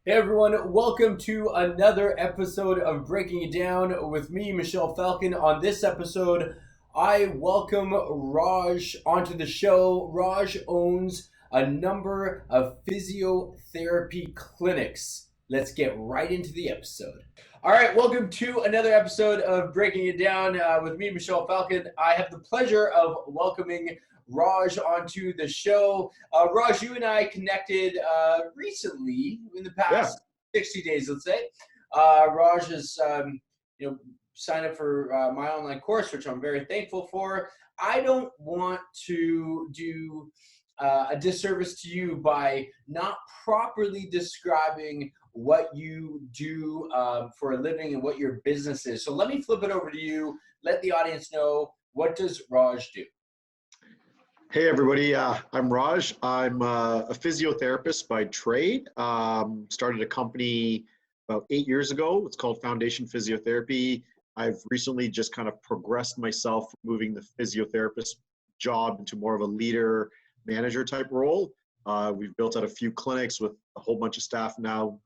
Hey everyone, welcome to another episode of Breaking It Down with me, Michel Falcon. On this episode, I welcome Raj onto the show. Raj owns a number of physiotherapy clinics. Let's get right into the episode. All right, welcome to another episode of Breaking It Down with me, Michel Falcon. I have the pleasure of welcoming Raj onto the show. Raj, you and I connected recently in the Yeah. past 60 days, let's say. Raj has, signed up for my online course, which I'm very thankful for. I don't want to do a disservice to you by not properly describing what you do for a living and what your business is. So let me flip it over to you. Let the audience know, what does Raj do? Hey, everybody. I'm Raj. I'm a physiotherapist by trade. Started a company about 8 years ago. It's called Foundation Physiotherapy. I've recently just kind of progressed myself, moving the physiotherapist job into more of a leader manager type role. We've built out a few clinics with a whole bunch of staff now,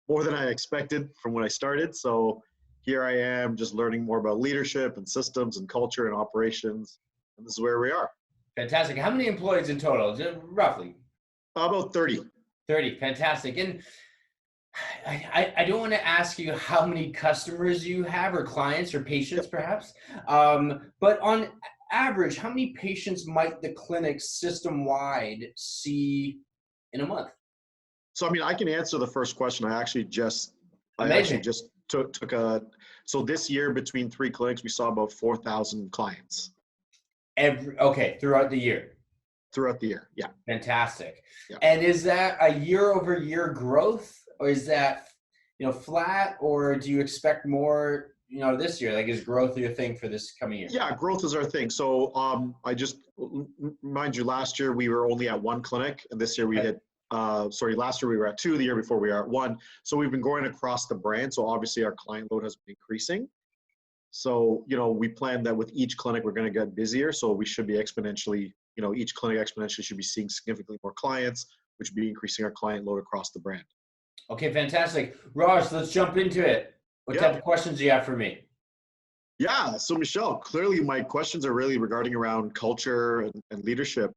more than I expected from when I started. So here I am just learning more about leadership and systems and culture and operations. And this is where we are. Fantastic. How many employees in total? Just roughly. About 30. 30. Fantastic. And I don't want to ask you how many customers you have or clients or patients perhaps, but on average, how many patients might the clinic system-wide see in a month? So, I mean, I can answer the first question. I actually Amazing. just so this year between three clinics, we saw about 4,000 clients Okay, throughout the year. throughout the year. Yeah. Fantastic. Yeah. And is that a year-over-year growth, or is that, flat, or do you expect more, this year? Like, is growth your thing for this coming year? Yeah. Growth is our thing. So, mind you, last year we were only at one clinic, and this year we hit, last year we were at two, the year before we were at one. So we've been going across the brand. So obviously our client load has been increasing. So, we plan that with each clinic, we're going to get busier. So we should be exponentially, each clinic exponentially should be seeing significantly more clients, which would be increasing our client load across the brand. Okay, fantastic. Raj, let's jump into it. What type of questions do you have for me? Yeah. So Michelle, clearly my questions are really regarding around culture and leadership.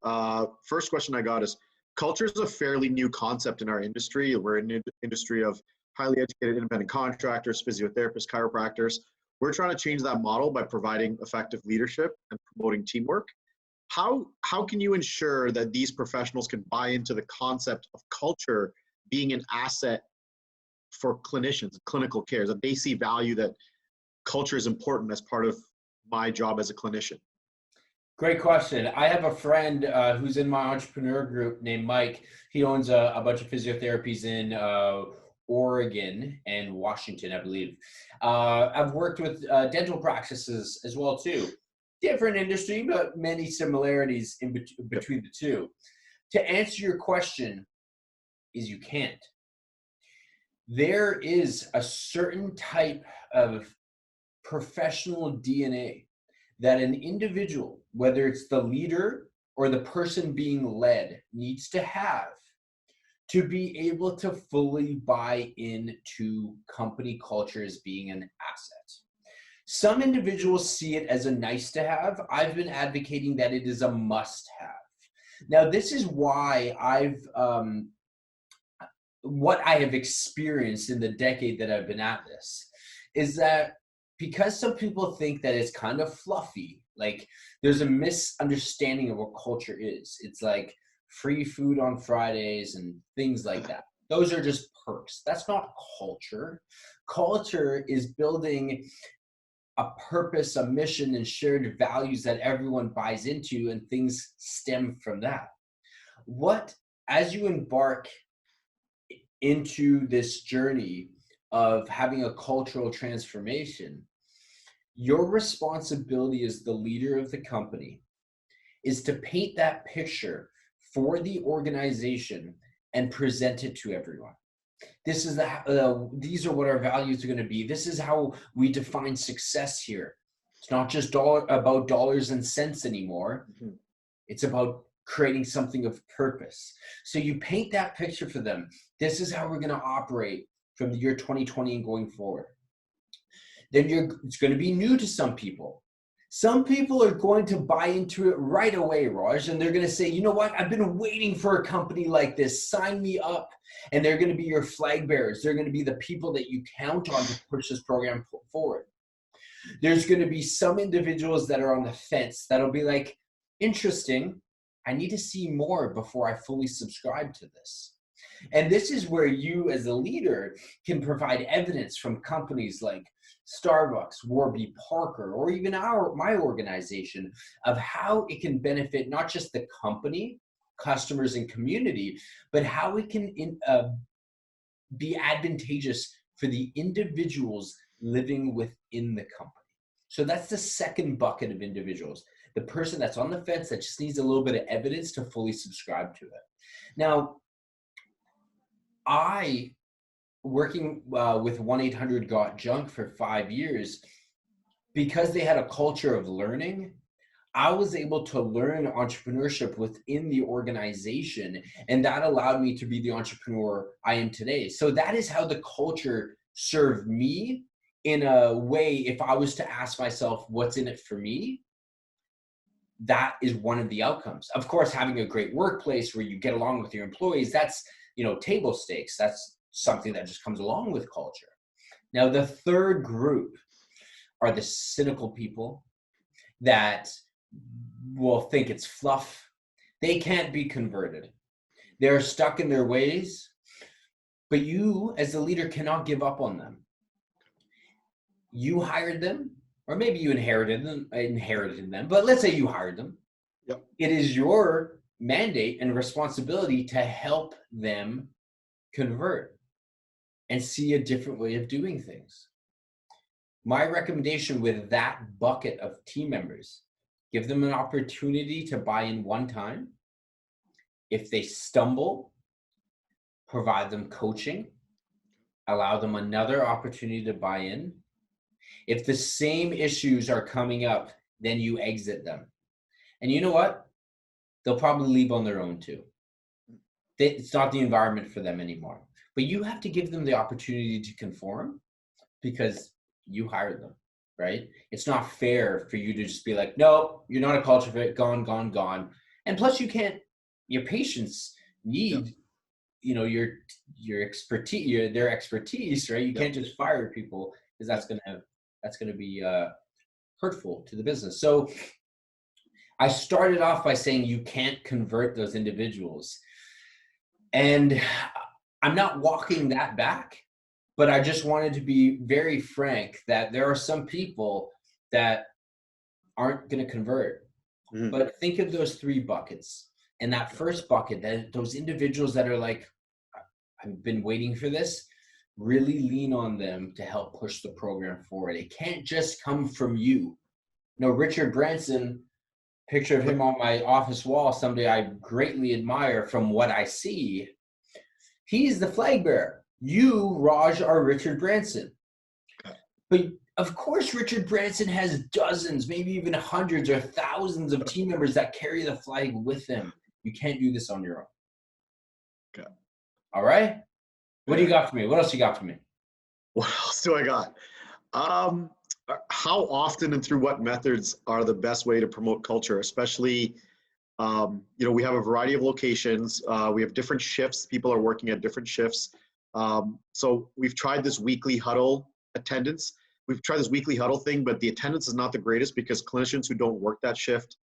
First question I got is, culture is a fairly new concept in our industry. We're in an industry of highly educated independent contractors, physiotherapists, chiropractors. We're trying to change that model by providing effective leadership and promoting teamwork. How can you ensure that these professionals can buy into the concept of culture being an asset for clinicians, clinical care, that they see value, that culture is important as part of my job as a clinician? Great question. I have a friend who's in my entrepreneur group named Mike. He owns a bunch of physiotherapies in Oregon and Washington, I believe. I've worked with dental practices as well too. Different industry, but many similarities between the two. To answer your question, is you can't. There is a certain type of professional DNA that an individual, whether it's the leader or the person being led, needs to have to be able to fully buy into company culture as being an asset. Some individuals see it as a nice to have. I've been advocating that it is a must have. Now, this is why what I have experienced in the decade that I've been at this is that, because some people think that it's kind of fluffy, like there's a misunderstanding of what culture is. It's like free food on Fridays and things like that. Those are just perks. That's not culture. Culture is building a purpose, a mission, and shared values that everyone buys into, and things stem from that. As you embark into this journey of having a cultural transformation, your responsibility as the leader of the company is to paint that picture for the organization and present it to everyone. These are what our values are going to be. This is how we define success here. It's not just about dollars and cents anymore. Mm-hmm. It's about creating something of purpose. So you paint that picture for them. This is how we're going to operate from the year 2020 and going forward. Then it's going to be new to some people. Some people are going to buy into it right away, Raj, and they're going to say, you know what, I've been waiting for a company like this, sign me up. And they're going to be your flag bearers. They're going to be the people that you count on to push this program forward. There's going to be some individuals that are on the fence that'll be like, interesting, I need to see more before I fully subscribe to this. And this is where you as a leader can provide evidence from companies like Starbucks, Warby Parker, or even my organization of how it can benefit not just the company, customers, and community, but how it can be advantageous for the individuals living within the company. So that's the second bucket of individuals. The person that's on the fence that just needs a little bit of evidence to fully subscribe to it. Now, working with 1-800-GOT-JUNK for 5 years, because they had a culture of learning, I was able to learn entrepreneurship within the organization, and that allowed me to be the entrepreneur I am today. So that is how the culture served me in a way. If I was to ask myself, what's in it for me? That is one of the outcomes. Of course, having a great workplace where you get along with your employees, that's, table stakes. That's something that just comes along with culture. Now, the third group are the cynical people that will think it's fluff. They can't be converted. They're stuck in their ways, but you as a leader cannot give up on them. You hired them, or maybe you inherited them, but let's say you hired them. Yep. It is your mandate and responsibility to help them convert and see a different way of doing things. My recommendation with that bucket of team members, give them an opportunity to buy in one time. If they stumble, provide them coaching, allow them another opportunity to buy in. If the same issues are coming up, then you exit them. And you know what? They'll probably leave on their own too. It's not the environment for them anymore. But you have to give them the opportunity to conform because you hired them, right? It's not fair for you to just be like, no, you're not a culture fit, gone, gone, gone. And plus you can't, your patients need, your expertise, their expertise, right? You can't just fire people because that's going to be hurtful to the business. So I started off by saying you can't convert those individuals. And I'm not walking that back, but I just wanted to be very frank that there are some people that aren't going to convert. Mm-hmm. But think of those three buckets. And that first bucket, that those individuals that are like, I've been waiting for this, really lean on them to help push the program forward. It can't just come from you. Richard Branson, picture of him on my office wall, somebody I greatly admire from what I see. He's the flag bearer. You, Raj, are Richard Branson. But of course, Richard Branson has dozens, maybe even hundreds or thousands of team members that carry the flag with them. You can't do this on your own. Okay. All right? What do you got for me? What else you got for me? What else do I got? How often and through what methods are the best way to promote culture, especially, we have a variety of locations. We have different shifts. People are working at different shifts. So we've tried this weekly huddle attendance. We've tried this weekly huddle thing, but the attendance is not the greatest because clinicians who don't work that shift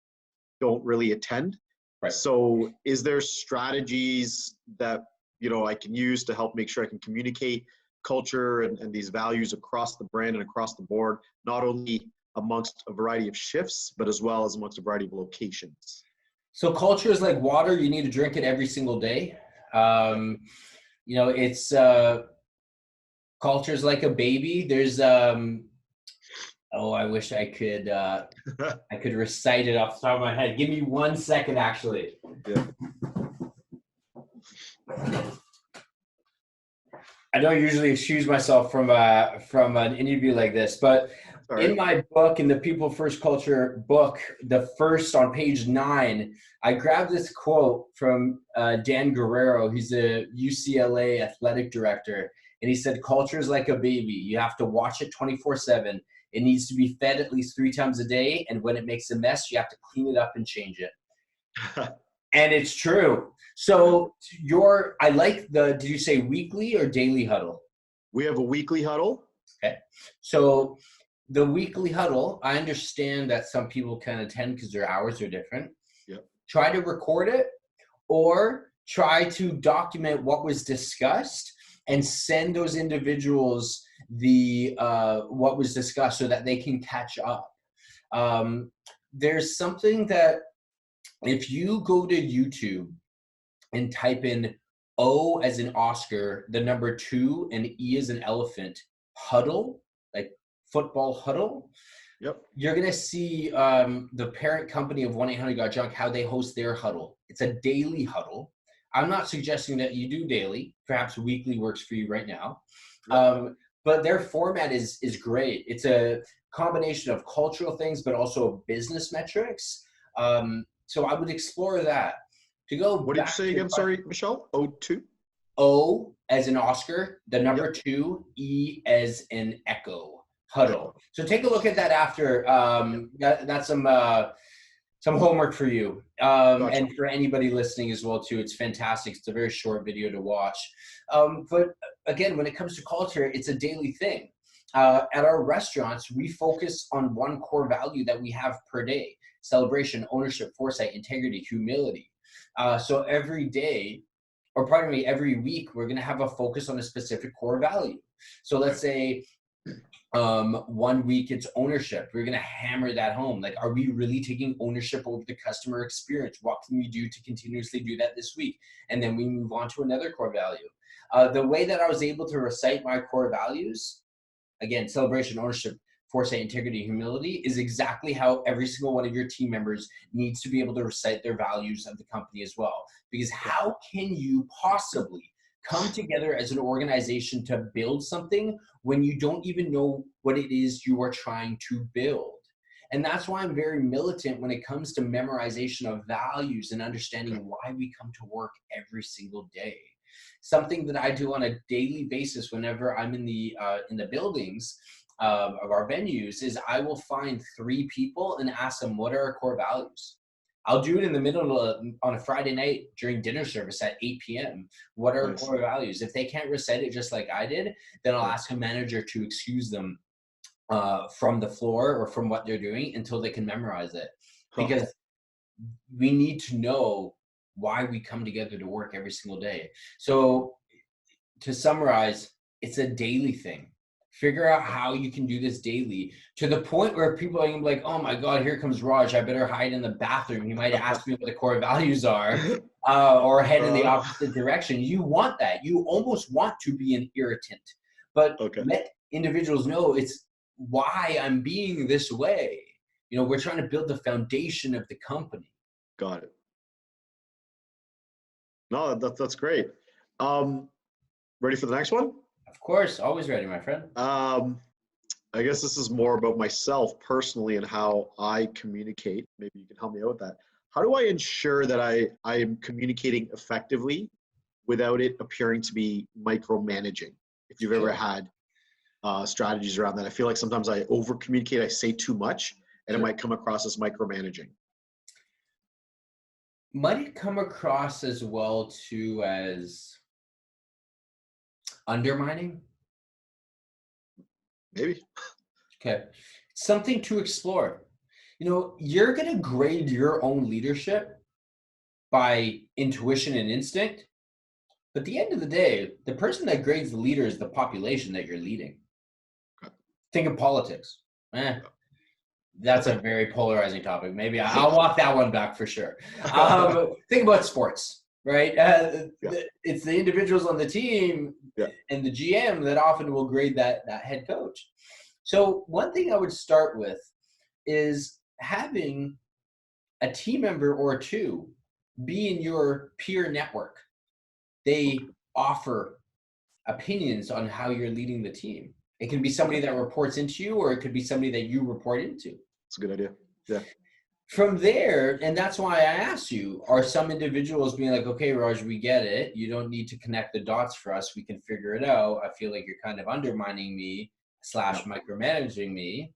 don't really attend. Right. So is there strategies that, I can use to help make sure I can communicate culture and these values across the brand and across the board, not only amongst a variety of shifts, but as well as amongst a variety of locations? So culture is like water. You need to drink it every single day. It's culture is like a baby. There's I wish I could I could recite it off the top of my head. Give me 1 second, actually. Yeah. I don't usually excuse myself from an interview like this, but All In right. my book, in the People First Culture book, the first on page 9, I grabbed this quote from Dan Guerrero. He's a UCLA athletic director. And he said, culture is like a baby. You have to watch it 24/7. It needs to be fed at least 3 times a day. And when it makes a mess, you have to clean it up and change it. And it's true. So I like did you say weekly or daily huddle? We have a weekly huddle. Okay. So the weekly huddle, I understand that some people can attend because their hours are different. Yep. Try to record it or try to document what was discussed and send those individuals the what was discussed so that they can catch up. There's something that if you go to YouTube and type in O as in Oscar, the number 2, and E as an elephant, huddle, like football huddle, Yep. you're going to see the parent company of 1-800-GOT-JUNK, how they host their huddle. It's a daily huddle. I'm not suggesting that you do daily. Perhaps weekly works for you right now. Yep. But their format is great. It's a combination of cultural things, but also business metrics. So I would explore that. To go What did you say again? Sorry, Michel? O2? O as in Oscar, the number Yep. 2, E as in echo, huddle. So take a look at that after. That's some homework for you. Gotcha. And for anybody listening as well too. It's fantastic. It's a very short video to watch. But again, when it comes to culture, it's a daily thing. At our restaurants, we focus on one core value that we have per day: celebration, ownership, foresight, integrity, humility. So every day, or pardon me, every week, we're going to have a focus on a specific core value. So let's say 1 week it's ownership. We're going to hammer that home. Like, are we really taking ownership over the customer experience? What can we do to continuously do that this week? And then we move on to another core value. The way that I was able to recite my core values, again, celebration, ownership, foresight, integrity, humility, is exactly how every single one of your team members needs to be able to recite their values of the company as well. Because how can you possibly come together as an organization to build something when you don't even know what it is you are trying to build? And that's why I'm very militant when it comes to memorization of values and understanding why we come to work every single day. Something that I do on a daily basis whenever I'm in the buildings of our venues is I will find 3 people and ask them, what are our core values? I'll do it in the middle on a Friday night during dinner service at 8 p.m. What are core values? If they can't recite it just like I did, then I'll ask a manager to excuse them from the floor or from what they're doing until they can memorize it. Because we need to know why we come together to work every single day. So to summarize, it's a daily thing. Figure out how you can do this daily to the point where people are like, oh my God, here comes Raj. I better hide in the bathroom. He might ask me what the core values are or head in the opposite direction. You want that. You almost want to be an irritant. But let individuals know it's why I'm being this way. You know, we're trying to build the foundation of the company. Got it. No, that's great. Ready for the next one? Of course, always ready, my friend. I guess this is more about myself personally and how I communicate. Maybe you can help me out with that. How do I ensure that I am communicating effectively without it appearing to be micromanaging? If you've ever had strategies around that. I feel like sometimes I over communicate, I say too much, and it might come across as micromanaging. Might it come across as well too as undermining? Maybe. Okay. Something to explore. You know, you're going to grade your own leadership by intuition and instinct. But at the end of the day, the person that grades the leader is the population that you're leading. Okay. Think of politics. That's a very polarizing topic. Maybe I'll walk that one back for sure. Think about sports, right? It's the individuals on the team and the GM that often will grade that head coach. So one thing I would start with is having a team member or two be in your peer network. They offer opinions on how you're leading the team. It can be somebody that reports into you, or it could be somebody that you report into. It's a good idea. Yeah. From there, and that's why I asked you, are some individuals being like, okay, Raj, we get it. You don't need to connect the dots for us. We can figure it out. I feel like you're kind of undermining me / micromanaging me.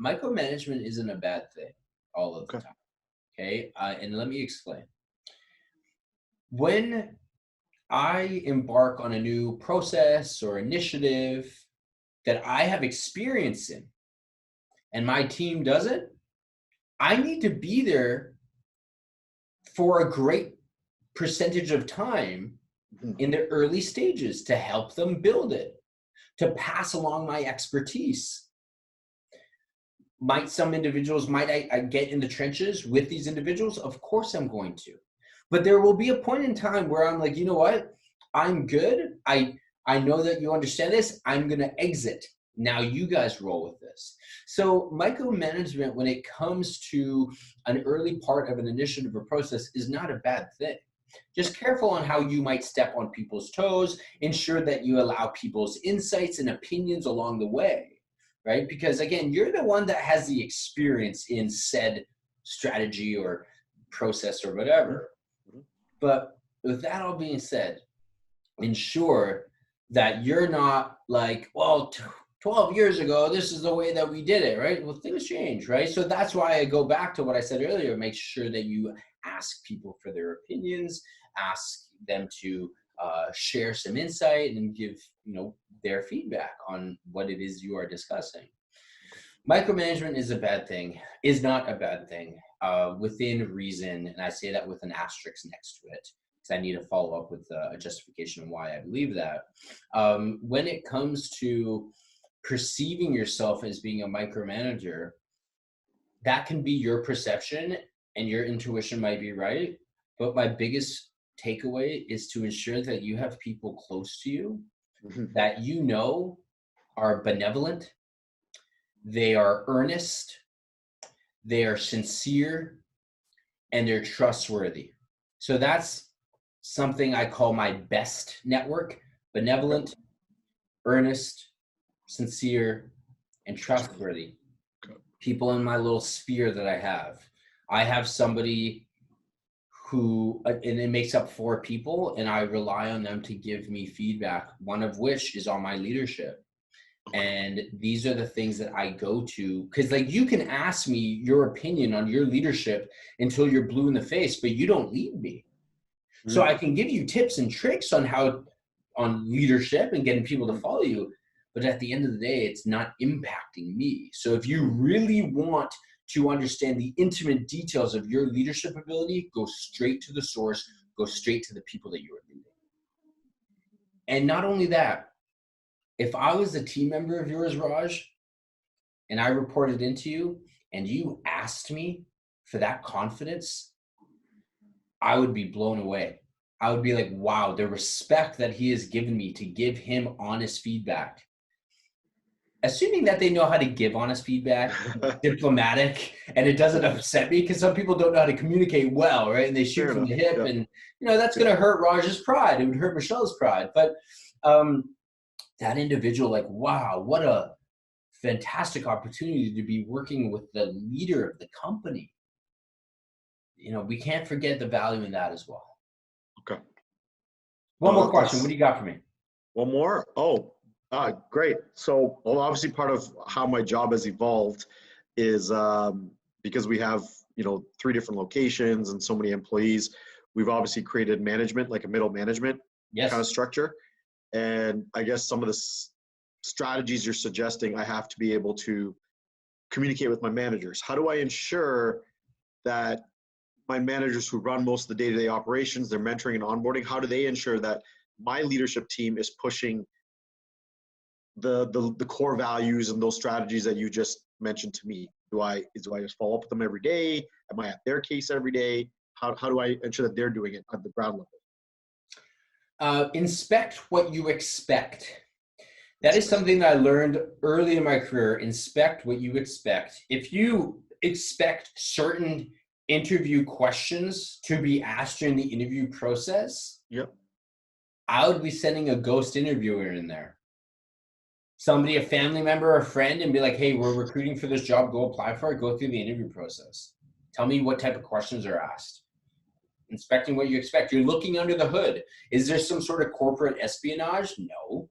Micromanagement isn't a bad thing all of the time. Okay. And let me explain. When I embark on a new process or initiative that I have experience in and my team doesn't, I need to be there for a great percentage of time in the early stages to help them build it, to pass along my expertise. Might some individuals, might I get in the trenches with these individuals? Of course I'm going to. But there will be a point in time where I'm like, you know what? I'm good. I know that you understand this. I'm going to exit. Now you guys roll with this. So micromanagement, when it comes to an early part of an initiative or process, is not a bad thing. Just careful on how you might step on people's toes. Ensure that you allow people's insights and opinions along the way, right? Because again, you're the one that has the experience in said strategy or process or whatever. But with that all being said, ensure that you're not like, well, 12 years ago, this is the way that we did it, right? Well, things change, right? So that's why I go back to what I said earlier. Make sure that you ask people for their opinions, ask them to share some insight and give, their feedback on what it is you are discussing. Micromanagement is a bad thing, is not a bad thing, within reason. And I say that with an asterisk next to it, because I need to follow up with a justification of why I believe that. When it comes to perceiving yourself as being a micromanager, that can be your perception and your intuition might be right. But my biggest takeaway is to ensure that you have people close to you that are benevolent, they are earnest, they are sincere, and they're trustworthy. So that's something I call my best network: benevolent, earnest, sincere, and trustworthy. People in my little sphere that I have. I have somebody who, and it makes up 4 people, and I rely on them to give me feedback, one of which is on my leadership. And these are the things that I go to, because like you can ask me your opinion on your leadership until you're blue in the face, but you don't lead me. So I can give you tips and tricks on leadership and getting people to follow you. But at the end of the day, it's not impacting me. So if you really want to understand the intimate details of your leadership ability, go straight to the source, go straight to the people that you are leading. And not only that, if I was a team member of yours, Raj, and I reported into you and you asked me for that confidence, I would be blown away. I would be like, wow, the respect that he has given me to give him honest feedback. Assuming that they know how to give honest feedback, diplomatic, and it doesn't upset me, because some people don't know how to communicate well, right? And they shoot from the hip, and that's going to hurt Raj's pride. It would hurt Michel's pride. But that individual, like, wow, what a fantastic opportunity to be working with the leader of the company. We can't forget the value in that as well. Okay. One more question. What do you got for me? One more? Oh, great. So, obviously part of how my job has evolved is because we have, 3 different locations and so many employees, we've obviously created management, like a middle management kind of structure. And I guess some of the strategies you're suggesting, I have to be able to communicate with my managers. How do I ensure that my managers who run most of the day-to-day operations, their mentoring and onboarding, how do they ensure that my leadership team is pushing the core values and those strategies that you just mentioned to me? Do I just follow up with them every day? Am I at their case every day? How do I ensure that they're doing it at the ground level? Inspect what you expect. That is something that I learned early in my career. Inspect what you expect. If you expect certain interview questions to be asked during the interview process, I would be sending a ghost interviewer in there. somebody, a family member or a friend, and be like, hey, we're recruiting for this job, go apply for it, go through the interview process. Tell me what type of questions are asked. Inspecting what you expect. You're looking under the hood. Is there some sort of corporate espionage? No,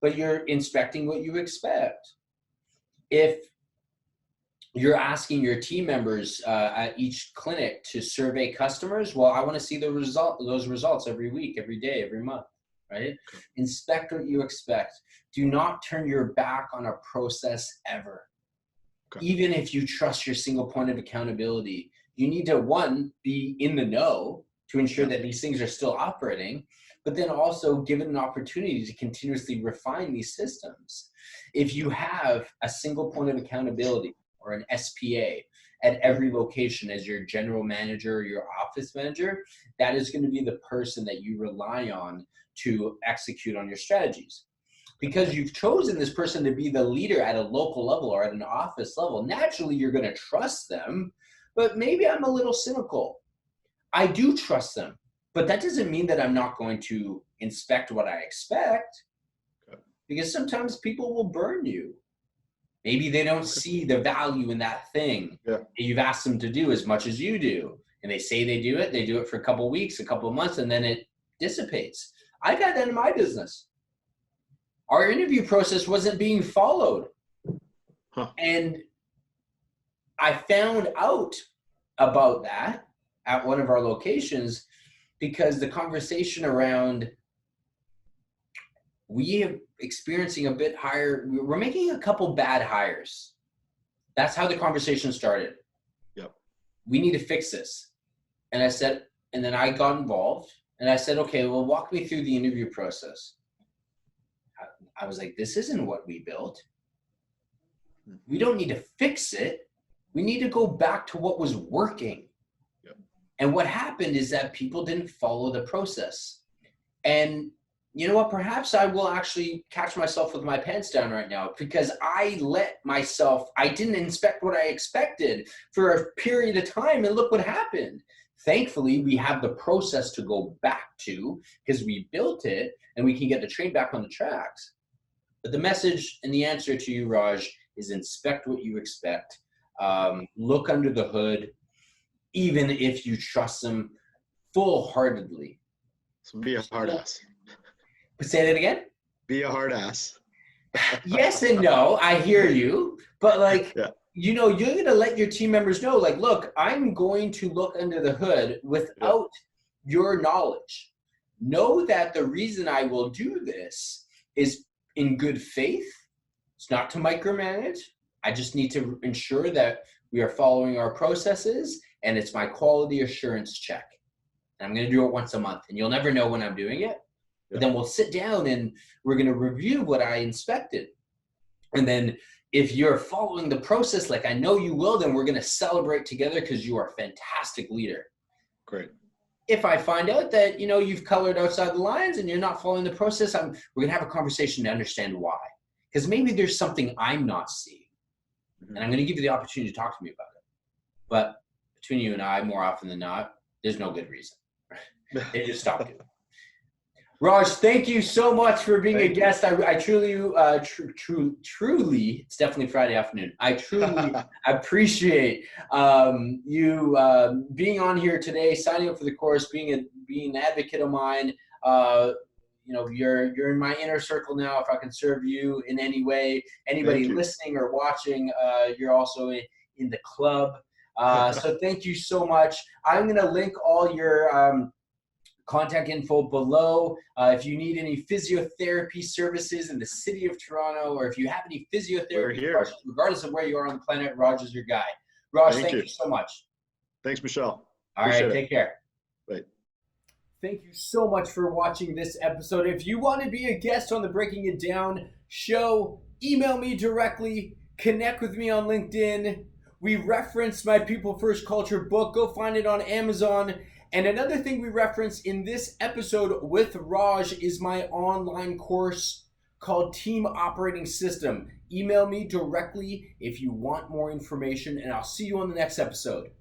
but you're inspecting what you expect. If you're asking your team members at each clinic to survey customers, well, I want to see those results every week, every day, every month, right? Inspect what you expect. Do not turn your back on a process ever. Okay. Even if you trust your single point of accountability, you need to, one, be in the know to ensure that these things are still operating, but then also give it an opportunity to continuously refine these systems. If you have a single point of accountability or an SPA at every location as your general manager or your office manager, that is going to be the person that you rely on to execute on your strategies. Because you've chosen this person to be the leader at a local level or at an office level, naturally you're going to trust them, but maybe I'm a little cynical. I do trust them, but that doesn't mean that I'm not going to inspect what I expect, because sometimes people will burn you. Maybe they don't see the value in that thing that you've asked them to do as much as you do. And they say they do it for a couple of weeks, a couple of months, and then it dissipates. I've had that in my business. Our interview process wasn't being followed. And I found out about that at one of our locations because the conversation around we're making a couple bad hires. That's how the conversation started. Yep. We need to fix this. And I said, and then I got involved and I said, okay, well, walk me through the interview process. I was like, this isn't what we built. We don't need to fix it. We need to go back to what was working. Yep. And what happened is that people didn't follow the process. And you know what? Perhaps I will actually catch myself with my pants down right now because I didn't inspect what I expected for a period of time, and look what happened. Thankfully, we have the process to go back to because we built it and we can get the train back on the tracks. But the message and the answer to you, Raj, is inspect what you expect. Look under the hood, even if you trust them full-heartedly. So be a hard ass. Say that again? Be a hard ass. Yes and no, I hear you. But you're going to let your team members know, look, I'm going to look under the hood without your knowledge. Know that the reason I will do this is in good faith. It's not to micromanage. I just need to ensure that we are following our processes, and it's my quality assurance check. And I'm going to do it once a month, and you'll never know when I'm doing it. But then we'll sit down and we're going to review what I inspected. And then if you're following the process like I know you will, then we're going to celebrate together because you are a fantastic leader. Great. If I find out that, you've colored outside the lines and you're not following the process, we're going to have a conversation to understand why. Because maybe there's something I'm not seeing. And I'm going to give you the opportunity to talk to me about it. But between you and I, more often than not, there's no good reason. They just stop you. Raj, thank you so much for being a guest. I truly, it's definitely Friday afternoon. I truly appreciate you being on here today, signing up for the course, being an advocate of mine. You're in my inner circle now. If I can serve you in any way, anybody listening or watching, you're also in the club. So thank you so much. I'm going to link all your contact info below. If you need any physiotherapy services in the city of Toronto, or if you have any physiotherapy questions, regardless of where you are on the planet, Raj is your guy. Raj, thank you so much. Thanks, Michel. All right, take care. Bye. Thank you so much for watching this episode. If you want to be a guest on the Breaking It Down show, email me directly, connect with me on LinkedIn. We reference my People First Culture book. Go find it on Amazon. And another thing we reference in this episode with Raj is my online course called Team Operating System. Email me directly if you want more information, and I'll see you on the next episode.